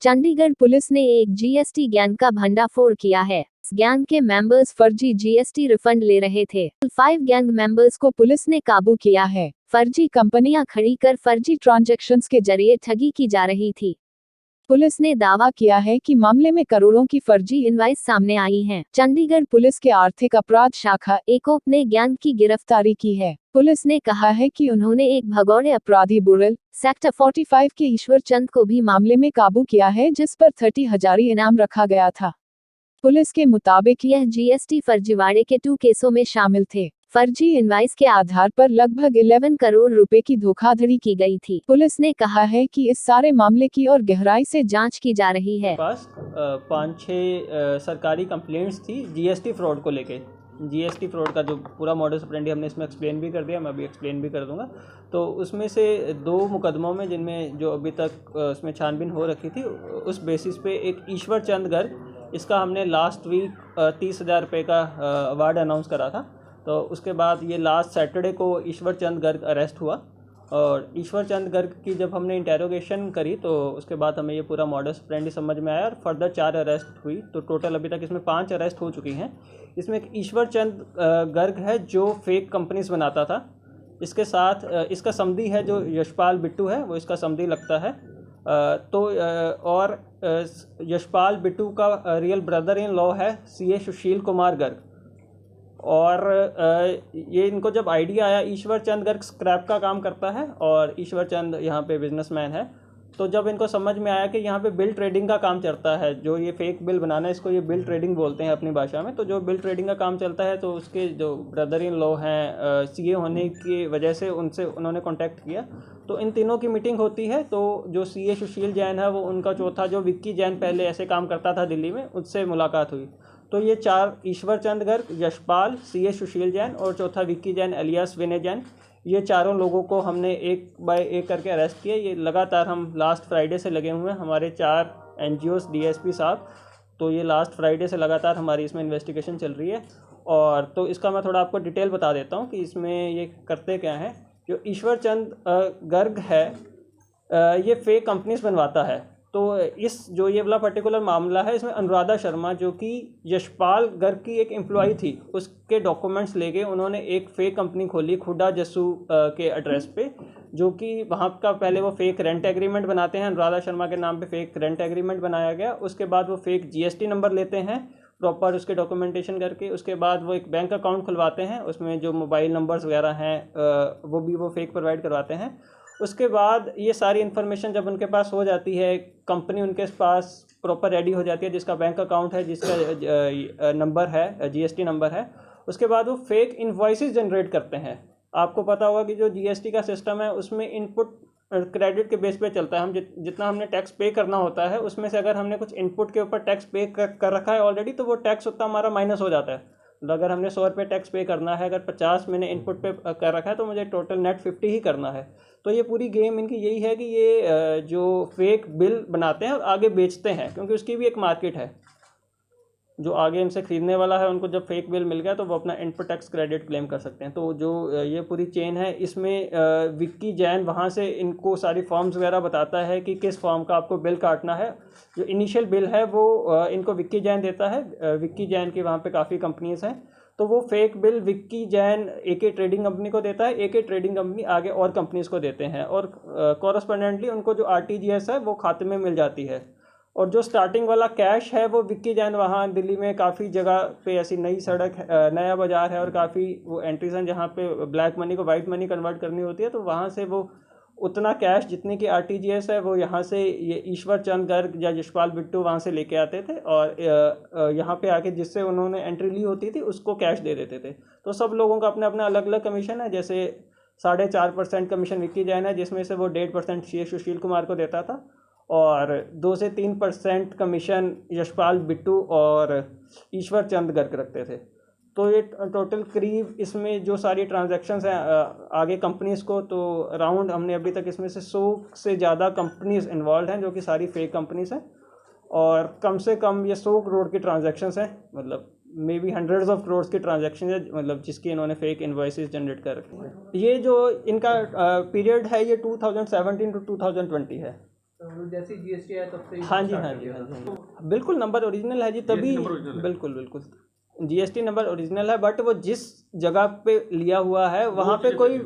Chandigarh police ने एक GST gang का भंडाफोड़ किया है। इस गैंग के मेंबर्स फर्जी जीएसटी रिफंड ले रहे थे। 5 गैंग मेंबर्स को पुलिस ने काबू किया है। फर्जी कंपनियां खड़ी कर फर्जी ट्रांजैक्शंस के जरिए ठगी की जा रही थी। पुलिस ने दावा किया है कि मामले में करोड़ों की फर्जी इनवाइस सामने आई हैं। चंडीगढ़ पुलिस के आर्थिक अपराध शाखा एकोप ने गैंग की गिरफ्तारी की है। पुलिस ने कहा है कि उन्होंने एक भगोड़े अपराधी बुरल सेक्टर 45 के ईश्वर चंद को भी मामले में काबू किया है, जिस पर 30,000 इनाम रखा गया था। पुलिस के मुताबिक यह जीएसटी फर्जीवाड़े के 2 केसों में शामिल थे। फर्जी इनवाइस के आधार पर लगभग 11 करोड़ रुपए की धोखाधड़ी की गई थी। पुलिस ने कहा है कि इस सारे मामले की और गहराई से जांच की जा रही है। पास 5-6 सरकारी कंप्लेंट्स थी जीएसटी फ्रॉड को लेके। जीएसटी फ्रॉड का जो पूरा मॉडस ऑपरेंडी हमने इसमें एक्सप्लेन भी कर दिया, मैं अभी एक्सप्लेन भी कर दूंगा। तो उसमें से 2 मुकदमों में, जिनमें जो अभी तक उसमें छानबीन हो रखी थी, उस बेसिस पे एक ईश्वर चंद गर्ग, इसका हमने लास्ट वीक 30,000 रुपये का अवार्ड अनाउंस करा था। तो उसके बाद ये लास्ट सैटरडे को ईश्वर चंद गर्ग अरेस्ट हुआ, और ईश्वर चंद गर्ग की जब हमने इंटेरोगेशन करी तो उसके बाद हमें ये पूरा मॉडस ऑपरेंडी समझ में आया, और फर्दर 4 अरेस्ट हुई। तो टोटल अभी तक इसमें 5 अरेस्ट हो चुकी हैं। इसमें एक ईश्वर चंद गर्ग है जो फेक कंपनीज बनाता था। इसके साथ इसका समधी है जो यशपाल बिट्टू है, वो इसका समधी लगता है। और यशपाल बिट्टू का रियल ब्रदर इन लॉ है सीए सुशील कुमार गर्ग। और ये इनको जब आइडिया आया, ईश्वर चंद गर्ग स्क्रैप का काम करता है और ईश्वर चंद यहाँ पे बिजनेसमैन है। तो जब इनको समझ में आया कि यहाँ पे बिल ट्रेडिंग का काम चलता है, जो ये फेक बिल बनाना है, इसको ये बिल ट्रेडिंग बोलते हैं अपनी भाषा में। तो जो बिल ट्रेडिंग का काम चलता है, तो उसके जो ब्रदर इन लॉ हैं सीए होने की वजह से उन्होंने कॉन्टैक्ट किया। तो इन तीनों की मीटिंग होती है। तो जो सीए सुशील जैन है, वो उनका चौथा, जो विक्की जैन पहले ऐसे काम करता था दिल्ली में, उससे मुलाकात हुई। तो ये 4, ईश्वर चंद गर्ग, यशपाल, सीए सुशील जैन और चौथा विक्की जैन एलियास विनय जैन, ये चारों लोगों को हमने एक बाय एक करके अरेस्ट किया। ये लगातार हम लास्ट फ्राइडे से लगे हुए हैं, हमारे 4 एनजीओस डीएसपी साहब। तो ये लास्ट फ्राइडे से लगातार हमारी इसमें इन्वेस्टिगेशन चल रही है। और तो इसका मैं थोड़ा आपको डिटेल बता देता हूँ कि इसमें ये करते क्या हैं। जो ईश्वर चंद गर्ग है, ये फेक कंपनीज बनवाता है। तो इस जो ये वाला पर्टिकुलर मामला है, इसमें अनुराधा शर्मा, जो कि यशपाल गर्ग की एक एम्प्लॉय थी, उसके डॉक्यूमेंट्स लेके उन्होंने एक फ़ेक कंपनी खोली खुडा जस्सू के एड्रेस पे, जो कि वहाँ का पहले वो फेक रेंट एग्रीमेंट बनाते हैं। अनुराधा शर्मा के नाम पे फेक रेंट एग्रीमेंट बनाया गया। उसके बाद वो फेक जीएसटी नंबर लेते हैं प्रॉपर उसके डॉक्यूमेंटेशन करके। उसके बाद वो एक बैंक अकाउंट खुलवाते हैं, उसमें जो मोबाइल नंबर्स वगैरह हैं वो भी वो फेक प्रोवाइड करवाते हैं। उसके बाद ये सारी इन्फॉर्मेशन जब उनके पास हो जाती है, कंपनी उनके पास प्रॉपर रेडी हो जाती है, जिसका बैंक अकाउंट है, जिसका नंबर है, जीएसटी नंबर है, उसके बाद वो फेक इनवॉइसेस जनरेट करते हैं। आपको पता होगा कि जो जीएसटी का सिस्टम है, उसमें इनपुट क्रेडिट के बेस पे चलता है। हम जितना हमने टैक्स पे करना होता है, उसमें से अगर हमने कुछ इनपुट के ऊपर टैक्स पे कर रखा है ऑलरेडी, तो वो टैक्स उतना हमारा माइनस हो जाता है। तो अगर हमने 100 रुपये टैक्स पे करना है, अगर 50 मैंने इनपुट पे कर रखा है, तो मुझे टोटल नेट 50 ही करना है। तो ये पूरी गेम इनकी यही है कि ये जो फेक बिल बनाते हैं और आगे बेचते हैं, क्योंकि उसकी भी एक मार्केट है। जो आगे इनसे ख़रीदने वाला है, उनको जब फेक बिल मिल गया तो वो अपना इनपुट टैक्स क्रेडिट क्लेम कर सकते हैं। तो जो ये पूरी चेन है, इसमें विक्की जैन वहाँ से इनको सारी फॉर्म्स वगैरह बताता है कि किस फॉर्म का आपको बिल काटना है। जो इनिशियल बिल है वो इनको विक्की जैन देता है। विक्की जैन की वहाँ पे काफ़ी कंपनीज हैं, तो वो फेक बिल विक्की जैन एके ट्रेडिंग कंपनी को देता है। एके ट्रेडिंग कंपनी आगे और कंपनीज को देते हैं, और कॉरस्पॉन्डेंटली उनको जो आरटीजीएस है वो खाते में मिल जाती है। और जो स्टार्टिंग वाला कैश है, वो विक्की जैन वहाँ दिल्ली में काफ़ी जगह पे ऐसी नई सड़क, नया बाज़ार है, और काफ़ी वो एंट्रीज हैं जहाँ पे ब्लैक मनी को वाइट मनी कन्वर्ट करनी होती है। तो वहाँ से वो उतना कैश जितनी की आरटीजीएस है, वो यहाँ से ये ईश्वर चंद गर्ग या यशपाल बिट्टू वहाँ से लेके आते थे, और यहाँ पे आके जिससे उन्होंने एंट्री ली होती थी उसको कैश दे देते थे। तो सब लोगों का अपना अपना अलग अलग कमीशन है। जैसे 4.5% कमीशन विक्की जैन है, जिसमें से वो 1.5% सीए सुशील कुमार को देता था, और 2 से 3% कमीशन यशपाल बिट्टू और ईश्वर चंद गर्ग रखते थे। तो ये टोटल करीब इसमें जो सारी ट्रांजैक्शंस हैं आगे कंपनीज़ को, तो अराउंड हमने अभी तक इसमें से 100 से ज़्यादा कंपनीज़ इन्वॉल्व हैं, जो कि सारी फेक कंपनीज़ हैं। और कम से कम ये 100 करोड़ की ट्रांजैक्शंस हैं, मतलब may be hundreds of crore की ट्रांजैक्शन है, मतलब जिसकी इन्होंने फेक इन्वॉइसेस जनरेट कर रखी हैं। ये जो इनका पीरियड है, ये 2017 टू 2020 है। जैसे जीएसटी आया तब से हाँ जी, हाँ जी, हाँ जी, हाँ जी, बिल्कुल नंबर ओरिजिनल है जी, तभी बिल्कुल बिल्कुल जीएसटी नंबर ओरिजिनल है, बट वो जिस जगह पे लिया हुआ है वहाँ पे कोई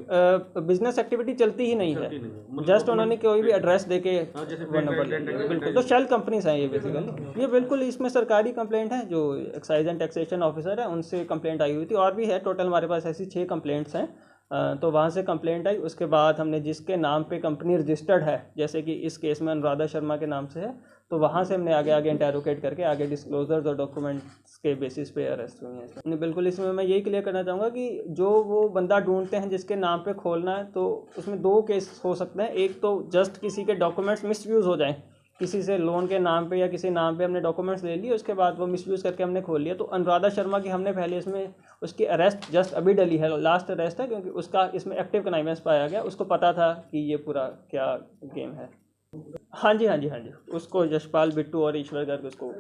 बिजनेस एक्टिविटी चलती ही नहीं है, जस्ट उन्होंने कोई भी एड्रेस देके वो नंबर ले लिया। बिल्कुल, तो शेल कंपनीज हैं ये बेसिकली। ये बिल्कुल इसमें सरकारी कंप्लेंट है, जो एक्साइज एंड टैक्सेशन ऑफिसर है उनसे कंप्लेंट आई हुई थी, और भी है टोटल हमारे पास ऐसी 6 कंप्लेंट्स हैं। तो वहाँ से कंप्लेंट आई, उसके बाद हमने जिसके नाम पे कंपनी रजिस्टर्ड है, जैसे कि इस केस में अनुराधा शर्मा के नाम से है, तो वहाँ से हमने आगे आगे इंटेरोगेट करके आगे डिस्क्लोजर्स और डॉक्यूमेंट्स के बेसिस पे अरेस्ट हुई हैं। नहीं, बिल्कुल इसमें मैं यही क्लियर करना चाहूँगा कि जो वो बंदा ढूंढते हैं जिसके नाम पे खोलना है, तो उसमें 2 केस हो सकते हैं। एक तो जस्ट किसी के डॉक्यूमेंट्स मिसयूज़ हो जाएँ, किसी से लोन के नाम पे या किसी नाम पे हमने डॉक्यूमेंट्स ले लिए, उसके बाद वो मिसयूज़ करके हमने खोल लिया। तो अनुराधा शर्मा की हमने पहले इसमें उसकी अरेस्ट जस्ट अभी डली है, लास्ट अरेस्ट है, क्योंकि उसका इसमें एक्टिव कनाइवेंस पाया गया, उसको पता था कि ये पूरा क्या गेम है। हाँ जी, हाँ जी, हाँ जी, उसको यशपाल बिट्टू और ईश्वर करके उसको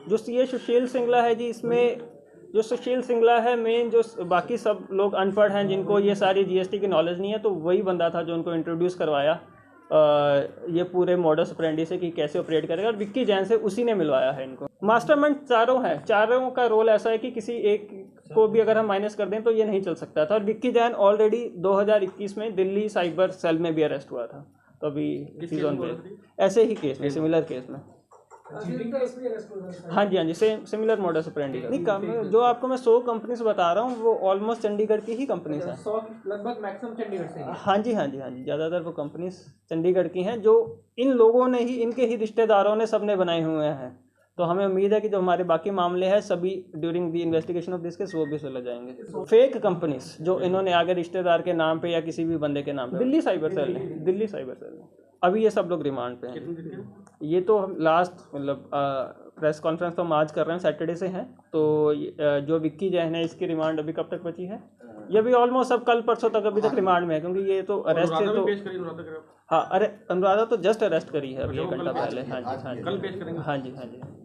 जो सीए सुशील सिंगला है जी, इसमें जो सुशील सिंगला है मेन, जो बाकी सब लोग अनपढ़ हैं जिनको ये सारी जीएसटी की नॉलेज नहीं है, तो वही बंदा था जो उनको इंट्रोड्यूस करवाया ये पूरे मॉडस ऑपरेंडी से कि कैसे ऑपरेट करेगा, और विक्की जैन से उसी ने मिलवाया है इनको। मास्टरमाइंड चारों हैं, चारों का रोल ऐसा है कि किसी एक को भी अगर हम माइनस कर दें तो ये नहीं चल सकता था। और विक्की जैन ऑलरेडी 2021 में दिल्ली साइबर सेल में भी अरेस्ट हुआ था, तो अभी सीजन पे ऐसे ही केस में, सिमिलर केस में। हाँ जी, हाँ जी, सेम सिमिलर मॉडस ऑपरेंडी का। नहीं, काम जो आपको मैं 100 कंपनीज बता रहा हूँ वो ऑलमोस्ट चंडीगढ़ की ही कंपनीज हैं। 100 लगभग मैक्सिमम चंडीगढ़ से ही। हाँ जी, हाँ जी, हाँ जी, ज़्यादातर वो कंपनीज चंडीगढ़ की हैं, जो इन लोगों ने ही, इनके ही रिश्तेदारों ने सबने बनाए हुए हैं। तो हमें उम्मीद है कि जो हमारे बाकी मामले हैं सभी during the investigation of this case वो भी सुलझ जाएंगे। फेक कंपनीज जो इन्होंने आगे रिश्तेदार के नाम पे या किसी भी बंदे के नाम पे, दिल्ली साइबर सेल ने, दिल्ली साइबर सेल ने, अभी ये सब लोग रिमांड पे हैं। ये तो हम लास्ट मतलब प्रेस कॉन्फ्रेंस तो हम आज कर रहे हैं, सैटरडे से हैं, तो जो विक्की जैन है इसकी रिमांड अभी कब तक बची है, ये भी ऑलमोस्ट सब कल परसों तक अभी तक रिमांड में है, क्योंकि ये तो अरेस्ट है। तो हाँ, अरे अनुराधा तो जस्ट अरेस्ट करी है अभी 1 घंटा पहले। हाँ जी, हाँ जी, हाँ जी, हाँ जी।